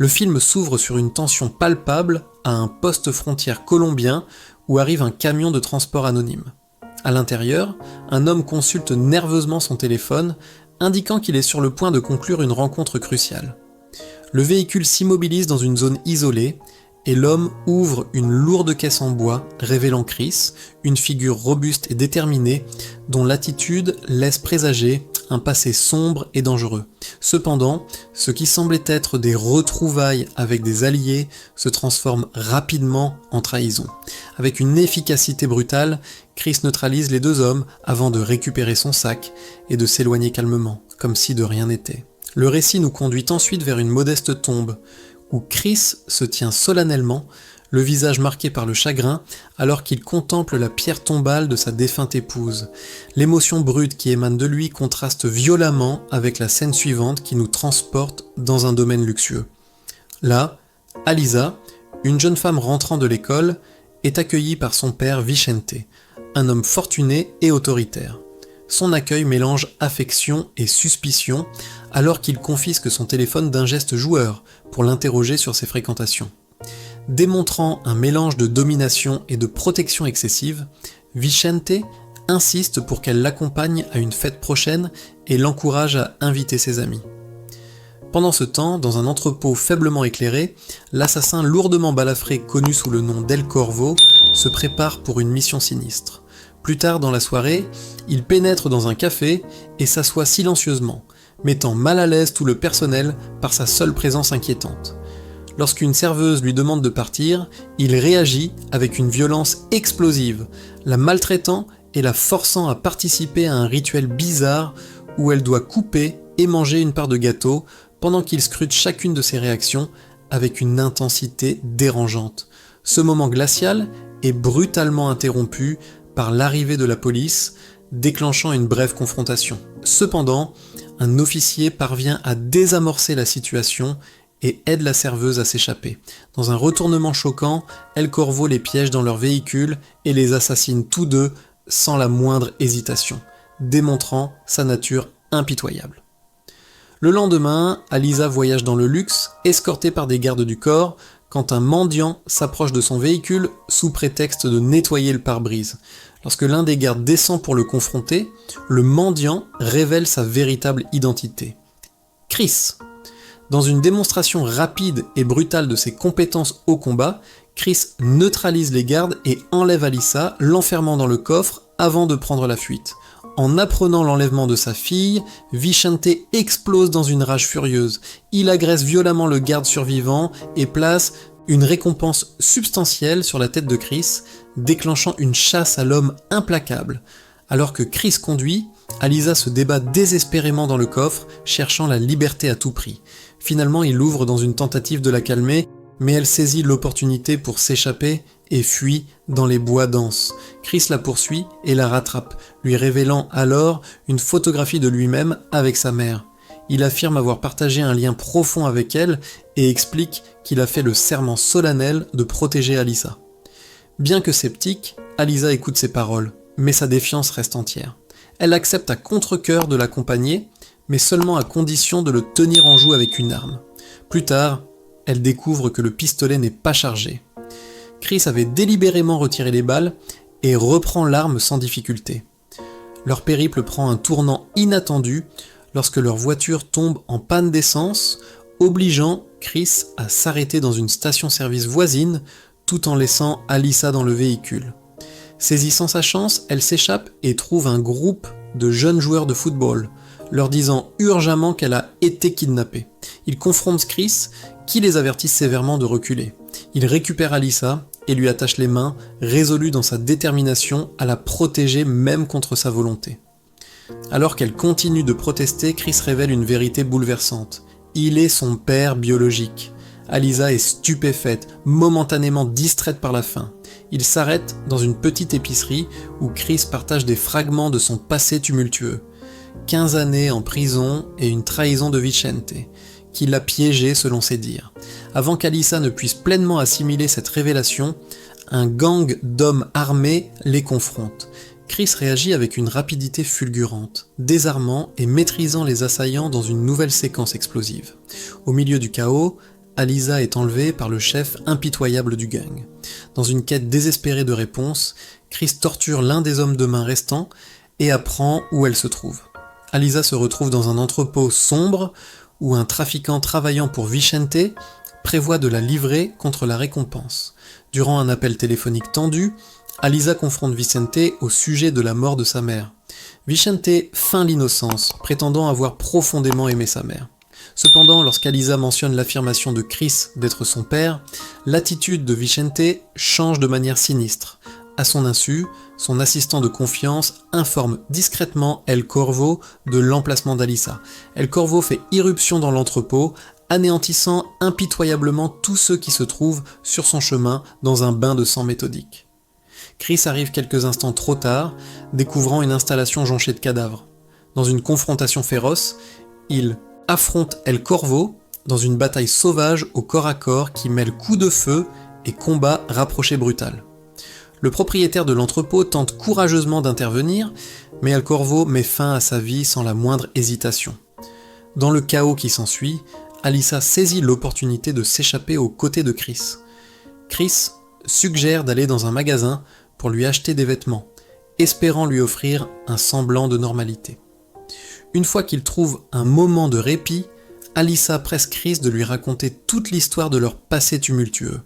Le film s'ouvre sur une tension palpable à un poste frontière colombien où arrive un camion de transport anonyme. À l'intérieur, un homme consulte nerveusement son téléphone, indiquant qu'il est sur le point de conclure une rencontre cruciale. Le véhicule s'immobilise dans une zone isolée, et l'homme ouvre une lourde caisse en bois, révélant Chris, une figure robuste et déterminée, dont l'attitude laisse présager un passé sombre et dangereux. Cependant, ce qui semblait être des retrouvailles avec des alliés se transforme rapidement en trahison. Avec une efficacité brutale, Chris neutralise les deux hommes avant de récupérer son sac et de s'éloigner calmement, comme si de rien n'était. Le récit nous conduit ensuite vers une modeste tombe, où Chris se tient solennellement, le visage marqué par le chagrin, alors qu'il contemple la pierre tombale de sa défunte épouse. L'émotion brute qui émane de lui contraste violemment avec la scène suivante qui nous transporte dans un domaine luxueux. Là, Alisa, une jeune femme rentrant de l'école, est accueillie par son père Vicente, un homme fortuné et autoritaire. Son accueil mélange affection et suspicion alors qu'il confisque son téléphone d'un geste joueur pour l'interroger sur ses fréquentations. Démontrant un mélange de domination et de protection excessive, Vicente insiste pour qu'elle l'accompagne à une fête prochaine et l'encourage à inviter ses amis. Pendant ce temps, dans un entrepôt faiblement éclairé, l'assassin lourdement balafré connu sous le nom d'El Corvo se prépare pour une mission sinistre. Plus tard dans la soirée, il pénètre dans un café et s'assoit silencieusement, mettant mal à l'aise tout le personnel par sa seule présence inquiétante. Lorsqu'une serveuse lui demande de partir, il réagit avec une violence explosive, la maltraitant et la forçant à participer à un rituel bizarre où elle doit couper et manger une part de gâteau pendant qu'il scrute chacune de ses réactions avec une intensité dérangeante. Ce moment glacial est brutalement interrompu par l'arrivée de la police, déclenchant une brève confrontation. Cependant, un officier parvient à désamorcer la situation et aide la serveuse à s'échapper. Dans un retournement choquant, El Corvo les piège dans leur véhicule et les assassine tous deux sans la moindre hésitation, démontrant sa nature impitoyable. Le lendemain, Alisa voyage dans le luxe, escortée par des gardes du corps, quand un mendiant s'approche de son véhicule sous prétexte de nettoyer le pare-brise. Lorsque l'un des gardes descend pour le confronter, le mendiant révèle sa véritable identité. Chris. Dans une démonstration rapide et brutale de ses compétences au combat, Chris neutralise les gardes et enlève Alisa, l'enfermant dans le coffre avant de prendre la fuite. En apprenant l'enlèvement de sa fille, Vicente explose dans une rage furieuse. Il agresse violemment le garde survivant et place une récompense substantielle sur la tête de Chris, déclenchant une chasse à l'homme implacable. Alors que Chris conduit, Alisa se débat désespérément dans le coffre, cherchant la liberté à tout prix. Finalement, il ouvre dans une tentative de la calmer, mais elle saisit l'opportunité pour s'échapper et fuit dans les bois denses. Chris la poursuit et la rattrape, lui révélant alors une photographie de lui-même avec sa mère. Il affirme avoir partagé un lien profond avec elle et explique qu'il a fait le serment solennel de protéger Alisa. Bien que sceptique, Alisa écoute ses paroles, mais sa défiance reste entière. Elle accepte à contre-cœur de l'accompagner, mais seulement à condition de le tenir en joue avec une arme. Plus tard, elle découvre que le pistolet n'est pas chargé. Chris avait délibérément retiré les balles et reprend l'arme sans difficulté. Leur périple prend un tournant inattendu lorsque leur voiture tombe en panne d'essence, obligeant Chris à s'arrêter dans une station-service voisine tout en laissant Alisa dans le véhicule. Saisissant sa chance, elle s'échappe et trouve un groupe de jeunes joueurs de football, leur disant urgemment qu'elle a été kidnappée. Ils confrontent Chris, qui les avertit sévèrement de reculer. Il récupère Alisa et lui attache les mains, résolu dans sa détermination à la protéger même contre sa volonté. Alors qu'elle continue de protester, Chris révèle une vérité bouleversante. Il est son père biologique. Alisa est stupéfaite, momentanément distraite par la faim. Il s'arrête dans une petite épicerie où Chris partage des fragments de son passé tumultueux. 15 années en prison et une trahison de Vicente, qui l'a piégé selon ses dires. Avant qu'Alisa ne puisse pleinement assimiler cette révélation, un gang d'hommes armés les confronte. Chris réagit avec une rapidité fulgurante, désarmant et maîtrisant les assaillants dans une nouvelle séquence explosive. Au milieu du chaos, Alisa est enlevée par le chef impitoyable du gang. Dans une quête désespérée de réponse, Chris torture l'un des hommes de main restants et apprend où elle se trouve. Alisa se retrouve dans un entrepôt sombre où un trafiquant travaillant pour Vicente prévoit de la livrer contre la récompense. Durant un appel téléphonique tendu, Alisa confronte Vicente au sujet de la mort de sa mère. Vicente feint l'innocence, prétendant avoir profondément aimé sa mère. Cependant, lorsqu'Alisa mentionne l'affirmation de Chris d'être son père, l'attitude de Vicente change de manière sinistre. À son insu, son assistant de confiance informe discrètement El Corvo de l'emplacement d'Alisa. El Corvo fait irruption dans l'entrepôt, anéantissant impitoyablement tous ceux qui se trouvent sur son chemin dans un bain de sang méthodique. Chris arrive quelques instants trop tard, découvrant une installation jonchée de cadavres. Dans une confrontation féroce, il affronte El Corvo dans une bataille sauvage au corps à corps qui mêle coups de feu et combat rapproché brutal. Le propriétaire de l'entrepôt tente courageusement d'intervenir, mais El Corvo met fin à sa vie sans la moindre hésitation. Dans le chaos qui s'ensuit, Alisa saisit l'opportunité de s'échapper aux côtés de Chris. Chris suggère d'aller dans un magasin pour lui acheter des vêtements, espérant lui offrir un semblant de normalité. Une fois qu'il trouve un moment de répit, Alisa presse Chris de lui raconter toute l'histoire de leur passé tumultueux.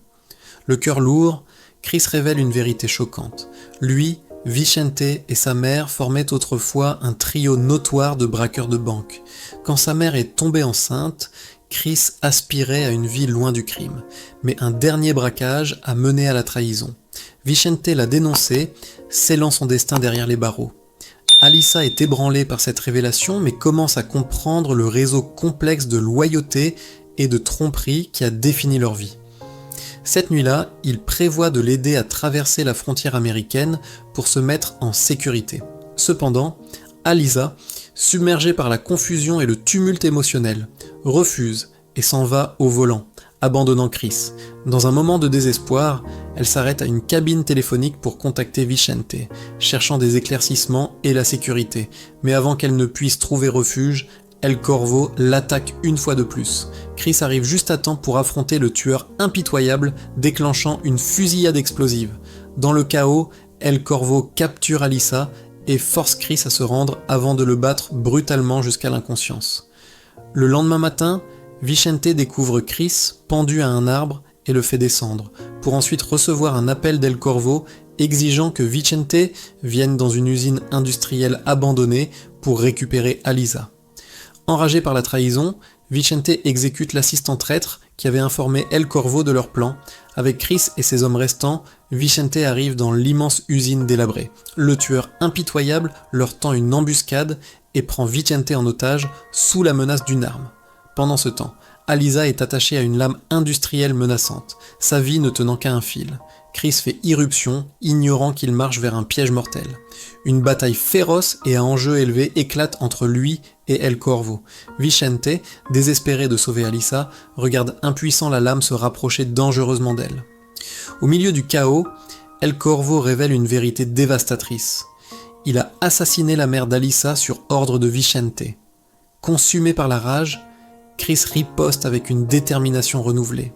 Le cœur lourd, Chris révèle une vérité choquante. Lui, Vicente et sa mère formaient autrefois un trio notoire de braqueurs de banque. Quand sa mère est tombée enceinte, Chris aspirait à une vie loin du crime. Mais un dernier braquage a mené à la trahison. Vicente l'a dénoncé, scellant son destin derrière les barreaux. Alisa est ébranlée par cette révélation, mais commence à comprendre le réseau complexe de loyauté et de tromperie qui a défini leur vie. Cette nuit-là, il prévoit de l'aider à traverser la frontière américaine pour se mettre en sécurité. Cependant, Alisa, submergée par la confusion et le tumulte émotionnel, refuse et s'en va au volant, abandonnant Chris. Dans un moment de désespoir, elle s'arrête à une cabine téléphonique pour contacter Vicente, cherchant des éclaircissements et la sécurité. Mais avant qu'elle ne puisse trouver refuge, El Corvo l'attaque une fois de plus. Chris arrive juste à temps pour affronter le tueur impitoyable, déclenchant une fusillade explosive. Dans le chaos, El Corvo capture Alisa et force Chris à se rendre avant de le battre brutalement jusqu'à l'inconscience. Le lendemain matin, Vicente découvre Chris pendu à un arbre et le fait descendre, pour ensuite recevoir un appel d'El Corvo exigeant que Vicente vienne dans une usine industrielle abandonnée pour récupérer Alisa. Enragé par la trahison, Vicente exécute l'assistant traître qui avait informé El Corvo de leur plan. Avec Chris et ses hommes restants, Vicente arrive dans l'immense usine délabrée. Le tueur impitoyable leur tend une embuscade et prend Vicente en otage sous la menace d'une arme. Pendant ce temps, Alisa est attachée à une lame industrielle menaçante, sa vie ne tenant qu'à un fil. Chris fait irruption, ignorant qu'il marche vers un piège mortel. Une bataille féroce et à enjeu élevé éclate entre lui et El Corvo. Vicente, désespéré de sauver Alisa, regarde impuissant la lame se rapprocher dangereusement d'elle. Au milieu du chaos, El Corvo révèle une vérité dévastatrice. Il a assassiné la mère d'Alisa sur ordre de Vicente. Consumé par la rage, Chris riposte avec une détermination renouvelée.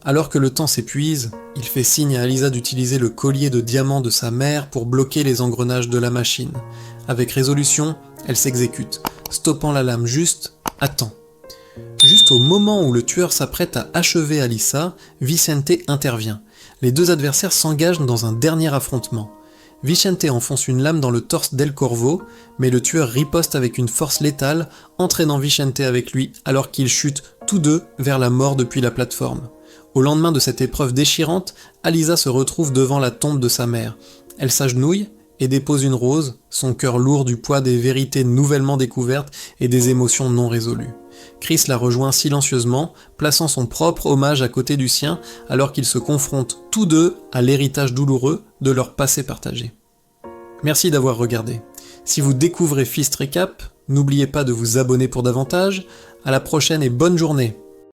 Alors que le temps s'épuise, il fait signe à Alisa d'utiliser le collier de diamants de sa mère pour bloquer les engrenages de la machine. Avec résolution, elle s'exécute, stoppant la lame juste à temps. Juste au moment où le tueur s'apprête à achever Alisa, Vicente intervient. Les deux adversaires s'engagent dans un dernier affrontement. Vicente enfonce une lame dans le torse d'El Corvo, mais le tueur riposte avec une force létale, entraînant Vicente avec lui alors qu'ils chutent tous deux vers la mort depuis la plateforme. Au lendemain de cette épreuve déchirante, Alisa se retrouve devant la tombe de sa mère. Elle s'agenouille et dépose une rose, son cœur lourd du poids des vérités nouvellement découvertes et des émotions non résolues. Chris la rejoint silencieusement, plaçant son propre hommage à côté du sien, alors qu'ils se confrontent tous deux à l'héritage douloureux de leur passé partagé. Merci d'avoir regardé. Si vous découvrez Fist Recap, n'oubliez pas de vous abonner pour davantage. À la prochaine et bonne journée.